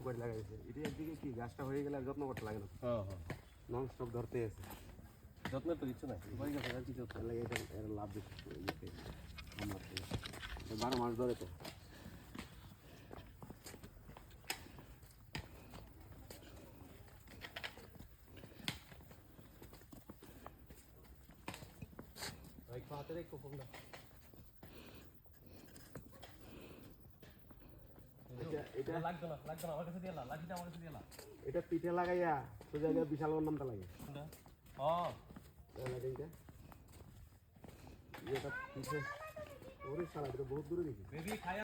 করে লাগাইছে এটা একদিকে কি গাছটা হয়ে গেলে আর যত্ন করতে লাগে না হ্যাঁ হ্যাঁ নন স্টপ ধরতে আছে যত্নের তো কিছু নাই হয়ে গেছে আর কি যত্ন তাহলে এটা এর লাভ বেশি ইয়েতে আমার 12 মাস ধরে তো ভাই হাতে রেখো ফোনটা এটা লাগতো না আমার কাছে দিয়ে লাঠিটা আমার কাছে দিয়ে এটা পিঠে লাগাইয়া সোজা গিয়ে বিশাল নামটা লাগে হ্যাঁ লাগাই এটা পিঠে ওরে সালা এটা বহুত দূরে দেখি বেবি খায়